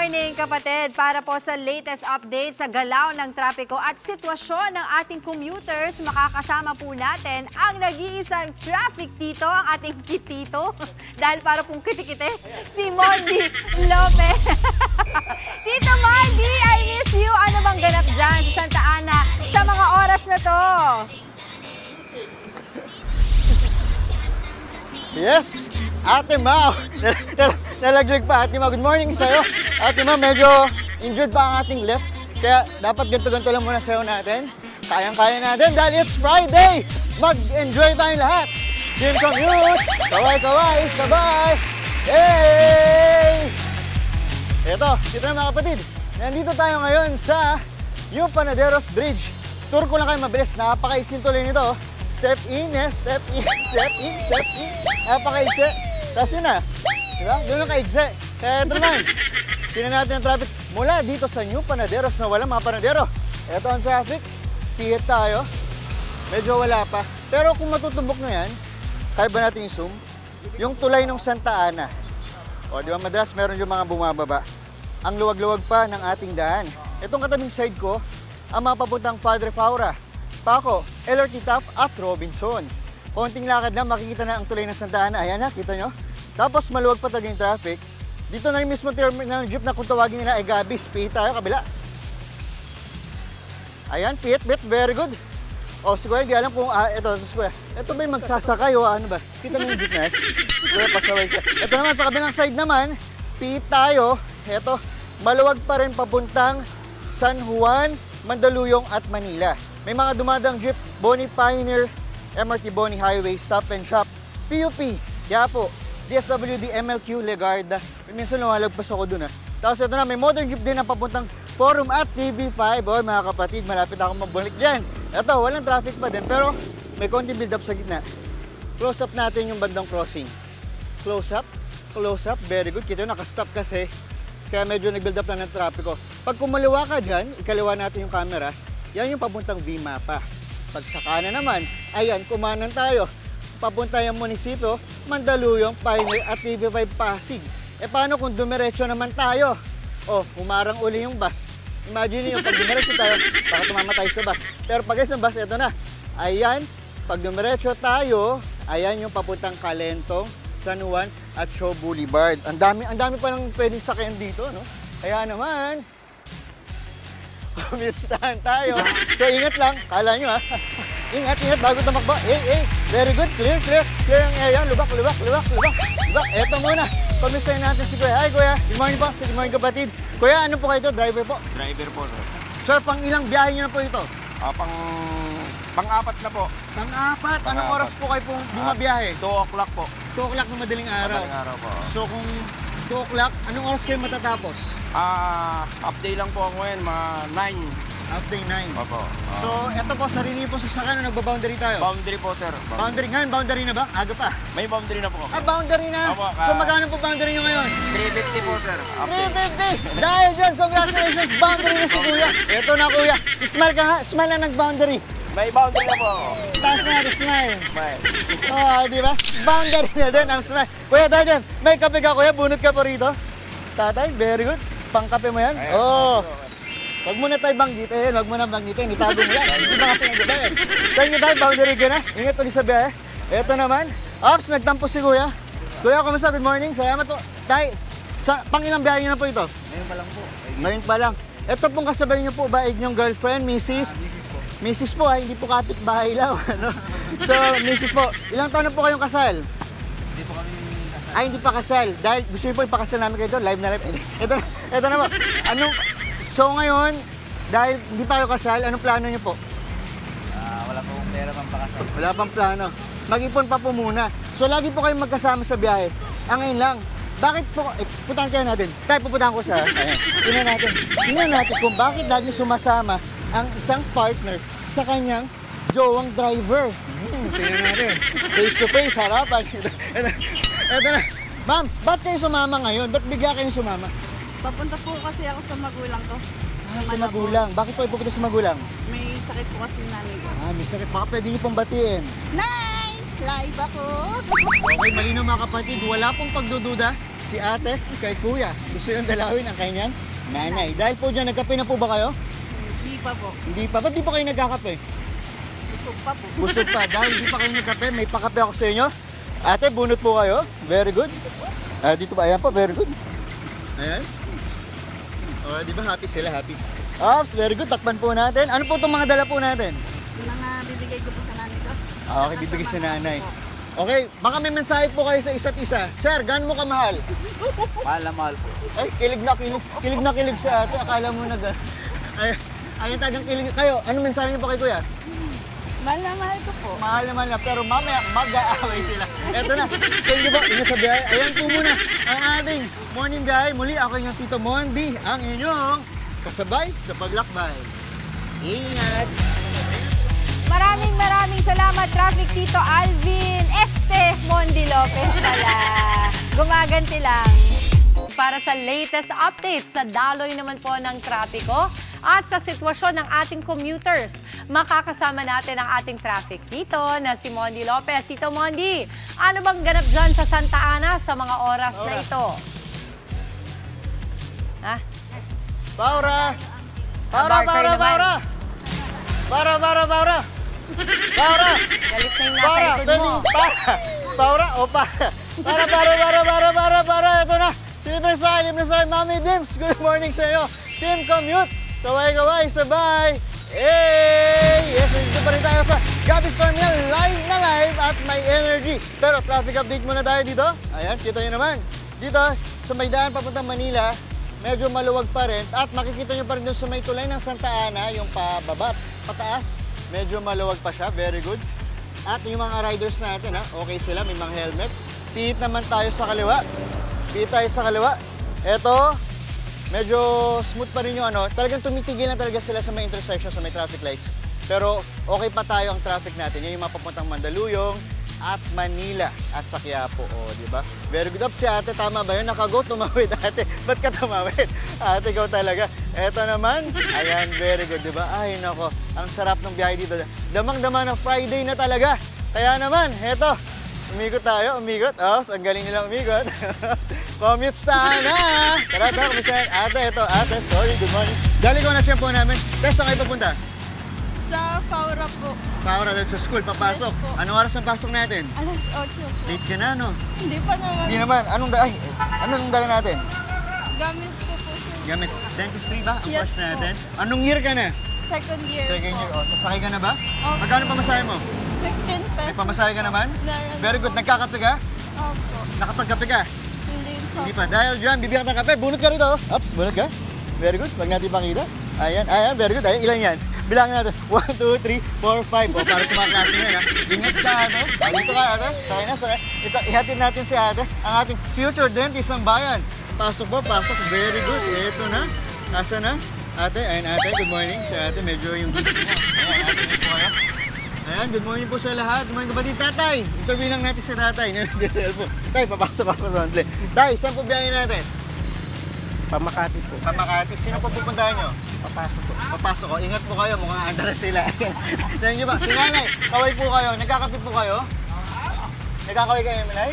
morning kapatid para po sa latest update sa galaw ng trapiko at sitwasyon ng ating commuters. Makakasama po natin ang nag-iisang traffic tito, ang ating kitito, dahil para pong kitikite, si Mondi Lopez. Tito Mondi, I miss you. Ano bang ganap dyan sa Santa Ana sa mga oras na to? Yes, Ate Mau. Nalaglag pa, Ate Mau. Good morning sa'yo. Ate Mau, medyo injured pa ang ating left. Kaya dapat ganito-ganito lang muna sa'yo natin. Kayang-kaya natin dahil it's Friday. Mag-enjoy tayong lahat. Gym commute, kaway-kaway, sabay. Hey! Eto, dito na mga kapatid. Nandito tayo ngayon sa Yung Panaderos Bridge. Tour ko lang kayo mabilis. Napaka-iksin tuloy nito. Step in, step in, step in, step in. Napaka-ikse. Tapos yun na. Diba? Doon lang ka-ikse. Kaya ito naman. Tingnan natin ang traffic mula dito sa New Panaderos na wala mga panadero. Ito ang traffic. Pihit tayo. Medyo wala pa. Pero kung matutumbok nyo yan, kaya ba natin i-zoom? Yung tulay ng Santa Ana. O, di ba madalas meron yung mga bumababa. Ang luwag-luwag pa ng ating daan. Itong katabing side ko, ang mapapuntang Padre Faura, Paco, LRT Taft at Robinson. Konting lakad lang, makikita na ang tulay ng Santa Ana. Ayan na, kita nyo? Tapos maluwag pa talaga yung traffic. Dito na rin mismo terminal ng jeep na kung tawagin nila ay Gabis. Pihit tayo, kabila. Ayan, pihit, very good. O, si Kuya, hindi alam kung, ito, si Kuya. Ito ba yung magsasakay o ano ba? Kita mo yung jeep na. Si Kuya, pasaway siya. Ito naman, sa kabilang side naman, pihit tayo. Ito, maluwag pa rin papuntang San Juan, Mandaluyong at Manila. May mga dumadang jeep, Boni Pioneer, MRT Boni Highway, Stop and Shop, PUP, Quiapo, DSWD, MLQ, Legarda. Minsan lumalagpas ako dun. Tapos ito na, may modern jeep din na papuntang Forum at TV5. O mga kapatid, malapit ako magbalik dyan. Ito, walang traffic pa din, pero may konting build up sa gitna. Close up natin yung bandang crossing. Close up, very good. Kita nakastop kasi. Kaya medyo nag-build up lang ng trapiko. Pag kumaliwa ka dyan, ikaliwa natin yung camera, yan yung papuntang V-Mapa. Pag sa kanan naman, ayan, kumanan tayo. Papunta yung munisipyo, Mandaluyong, Pioneer at TV5 Pasig. E paano kung dumiretso naman tayo? O, humarang uli yung bus. Imagine nyo, pag dumiretso tayo, baka tumamatay sa bus. Pero pag sa bus, ito na. Ayan, pag dumiretso tayo, ayan yung papuntang Calentong, San Juan at Shaw Boulevard. Ang dami pa lang pwedeng sakyan dito, no? Kaya naman, kumistahan tayo. So, ingat lang. Kala nyo, ha? Ingat bago tumakbo. Very good. Clear ang area. Lubak. Eto muna. Kumistahin natin si Kuya. Hi, Kuya. Good morning po. Good morning, kapatid. Kuya, ano po kayo ito? Driver po? Driver po, sir. Sir, pang ilang biyahe nyo na po ito? Pang-apat na po. Pang-apat? Anong oras po kayo pong bumabiyahe? 2 o'clock po. 2 o'clock ng madaling araw. Madaling araw po. So, kung 2 o'clock, anong oras kayo matatapos? Half day lang po ako ngayon, mga 9. Half day 9. Opo. So, eto po, sarili po sasakyan o nagba-boundary tayo? Boundary po, sir. Boundary ngayon, boundary na ba? Aga pa. May boundary na po. Boundary na? Opo, So, magkano po boundary nyo ngayon? 350 po, sir. Half day. 350! Dahil dyan, congratulations! Boundary na si Kuya. Eto na, Kuya. Smile ka nga. Smile na nag-boundary. May boundary na po. Taas na natin, smile. May. Di ba? Boundary na din ang smile. Kuya, tayo dyan. May kape ka, Kuya. Bunot ka po rito. Tatay, very good. Pangkape mo yan? Oo. Huwag mo na tayo banggitin. Huwag mo na banggitin. Itago mo yan. Hindi ba kasi nagdabayan? Sa inyo tayo, boundary ka na. Ingat ulit sa biyahe. Eto naman. Ops, nagtampo si Kuya. Kuya, kumusta? Good morning. Salamat po. Tay, pang ilang biyahe nyo na po ito? Ngayon pa lang po. Ngayon pa lang. Ito pong kasabay nyo po ba? Inyong girlfriend, Mrs.? Mrs. po. Mrs. po, hindi po kapit-bahay lang. Ano? So, Mrs. po, ilang taon na po kayong kasal? Hindi po kami kasal. Ay, hindi pa kasal. Dahil gusto niyo po ipakasal namin kayo doon, live na live. Ito na po. So ngayon, dahil hindi pa kayo kasal, anong plano niyo po? Wala po akong pera pang pakasal. Wala pang plano. Mag-ipon pa po muna. So lagi po kayong magkasama sa biyahe. Ngayon lang. Bakit po, putahan kayo natin. Tayo pupuntahan ko sa, ayan. Tingnan natin kung bakit lagi sumasama ang isang partner sa kanyang jowang driver. Tingnan natin. Face to face, harapan. Ito na. Ma'am, ba't kayo sumama ngayon? Ba't bigla kayong sumama? Papunta po kasi ako sa magulang ko. Sa magulang. Bakit po ipupunta sa magulang? May sakit po kasi nanay ko. May sakit. Baka pwede niyo pong batiin. Nay! Live ako! Okay, malinaw mga kapatid. Wala pong pagdududa. Si si ate, kay kuya. Gusto yung dalawin ang kanyang nanay. Dahil po dyan, nagkape na po ba kayo? Hindi pa po. Hindi pa. Ba't di pa kayo nagkakape? Busog pa po. Busog pa. Dahil di pa kayo nagkape, may pakape ako sa inyo. Ate, bunot po kayo. Very good. Dito ba? Ayan po, very good. Ayan. O, di ba happy sila? Happy. Ops, very good. Takpan po natin. Ano po itong mga dala po natin? Yung mga bibigay ko po sa nanay ko. Okay, bibigay sa nanay. Okay, baka may mensahe po kayo sa isa't isa. Sir, gaano mo kamahal? Mahal na mahal po. Ay, kilig na kilig sa ate. Akala mo ayun talagang kilig kayo. Ano mensahe niyo po kay kuya? Mahal na mahal ko po. Mahal naman na, pero mamaya mag-aaway sila. Eto na, thank you po. Ingat sa biyahe. Ayan po muna ang ating morning biyahe. Muli ako yung Tito Mondi, ang inyong kasabay sa paglakbay. Ingat! Maraming salamat, Traffic Tito Alvin Mondi Lopez pala. Gumaganti lang. Para sa latest updates sa daloy naman po ng trapiko at sa sitwasyon ng ating commuters, makakasama natin ang ating traffic dito na si Mondi Lopez. Tito Mondi, ano bang ganap dyan sa Santa Ana sa mga oras na ito? Ha? Paura! Barker naman. Paura! Galit na yung nasa likod mo. Paura! O para! Para! Ito na! Libre sa Mami Dims! Good morning sa iyo! Team Commute! Kaway, sabay! Hey! Yes, dito pa rin tayo sa Gabby's Terminal. Live na live at may energy. Pero traffic update muna tayo dito. Ayan, kita nyo naman. Dito, sa may daan papuntang Manila, medyo maluwag pa rin. At makikita nyo pa rin doon sa may tulay ng Santa Ana, yung pababa, pataas, medyo maluwag pa siya. Very good. At yung mga riders natin, okay sila, may mga helmet. Pihit naman tayo sa kaliwa. Ito, medyo smooth pa rin yung talagang tumitigil na talaga sila sa may intersection, sa may traffic lights. Pero okay pa tayo ang traffic natin. Yan yung mapapuntang Mandaluyong at Manila at sa Quiapo. Di ba? Very good up si ate. Tama ba yun? Nakago, tumawid ate. Ba't ka tumawid? Ate, ikaw talaga. Eto naman. Ayan, very good. Di ba? Ay, nako. Ang sarap ng biyahe dito. Damang-dama na Friday na talaga. Kaya naman, eto. Umikot tayo, ang galing nilang umikot. Commute na! Tara, kumusta? Ate, sorry, good morning. Dali ko na siya po namin. Tess, saan kayo papunta? Sa Faura po. Paura sa school, papasok. Yes po. Anong oras ang pasok natin? Alas 8 po. Late ka na, no? Hindi pa naman. Hindi naman. Anong dala natin? Gamit ko po sa Gamit. Dentistry ba? Ang Yes course po. natin. Anong year ka na? second year Second year. po. Sasakay ka na ba? Opo. Magkano pamasahe mo? 15 pesos. May pamasahe ka naman? Meron. Very good. Nagkakape ka? Opo. Nakapagkape ka? Hindi po. Hindi pa. Dahil dyan, bibigyan ka ng kape. Bunot ka rito. Ups, bunot ka. Very good. Wag natin pakita. Ayan, very good. Ayan, ilan yan? Bilangin natin. 1, 2, 3, 4, 5. O, para sa mga klase nyo, Ingat ka, ate. Dito ka, ate. Sakay. Ihatid natin si ate. Ang ating future dentist ng bayan. Pasok po, pasok. Very good. Ito na. Asa na? Ate, ayan ate. Good morning. Si ate, medyo yung gising niya. Ayan, ate. Good morning. Ayan, good morning po sa lahat. Good morning kapatid. Tatay, interview lang natin si tatay. Tay, papasok ako sa monthly. Tay, saan po biyahin natin? Pamakati po. Pamakati. Sino po pupuntahan nyo? Papasok po. Papasok ko. Ingat po kayo. Mukhang andara sila. Thank you ba? Si nanay, kaway po kayo. Nagkakape po kayo? Nagkakaway kayo, nanay?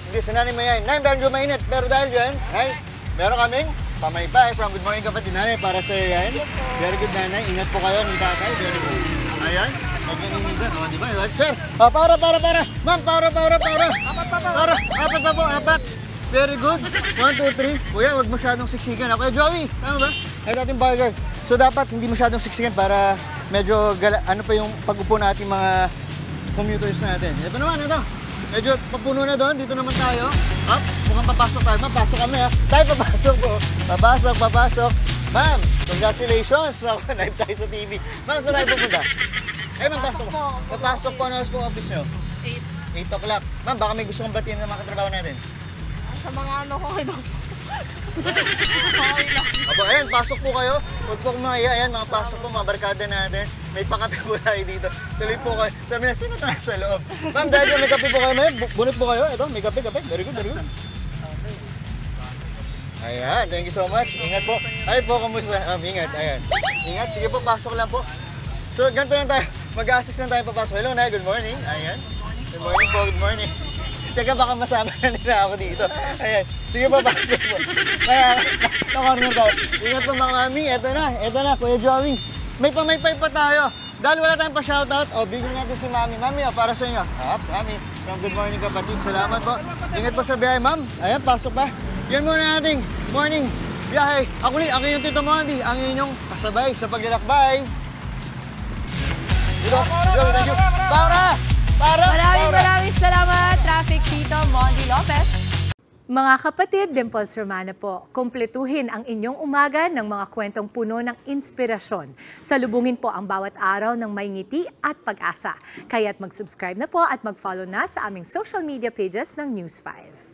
Hindi, si nanay may yan. Nay, medyo mainit. Pero dahil dyan, ay, meron kaming pamaypay from Good Morning Kapatid Nanay para sa iyo yan. Very good, nanay. Ingat po kayo ng tatay. Very good. Ayan. Nag-iinigan. O, di ba? Sir, para. Ma'am, para. Apat pa po, apat. Very good. 1, 2, 3. Kuya, huwag masyadong siksikan. Kuya Joey, tama ba? Ito ating burger. So, dapat hindi masyadong siksikan para medyo ano pa yung pag-upo na ating mga commuters natin. Ito naman, ito. Medyo papuno na doon. Dito naman tayo. Up. Mukhang papasok tayo. Ma'am, pasok kami ha. Tayo papasok po. Papasok. Ma'am, congratulations. Live tayo sa TV. Ma'am, saan tayo pupunta? Ma'am, papasok po. Ano oras po office nyo? 8 o'clock. Ma'am, baka may gusto kong batiin ng mga katrabaho natin. Sa mga ko daw. Aba, ayan, pasok po kayo. Huwag po kumaya. Ayan, mga pasok po, mga barkada natin. May pakape po tayo dito. Tuloy po kayo. Sabi na, sino tayo sa loob? Ma'am, dahil may kape po kayo, bunot po kayo. Ito, may kape. Very good. Ayan, thank you so much. Ingat po. Ay po, kamusta? Ingat, ayan. Ingat, sige po, pasok lang po. So, ganito lang tayo. Mag-assist lang tayo papasok. Hello, Nay, good morning. Ayan. Good morning po, good morning. Teka, baka masama na nila ako dito. Ayan. Sige pa, pasok po. Kaya, na-corner tayo. Ingat po mga mami. Ito na, Kuya Joey. May pamaypay pa tayo. Dahil wala tayong pa-shoutout, bigyan natin si Mami. Mami, para sa inyo. Mami, from Good Morning Kapatid. Salamat po. Ingat po sa biyahe, ma'am. Ayan, pasok pa. Yan muna nating morning biyahe. Ako ang inyong Tito Mondi, ang inyong kasabay sa paglalakbay. Dito, thank you. Maraming salamat, Traffic Tito Mondi Lopez. Mga kapatid, Dimples Romana po, kumpletuhin ang inyong umaga ng mga kwentong puno ng inspirasyon. Salubungin po ang bawat araw ng may ngiti at pag-asa. Kaya't mag-subscribe na po at mag-follow na sa aming social media pages ng News 5.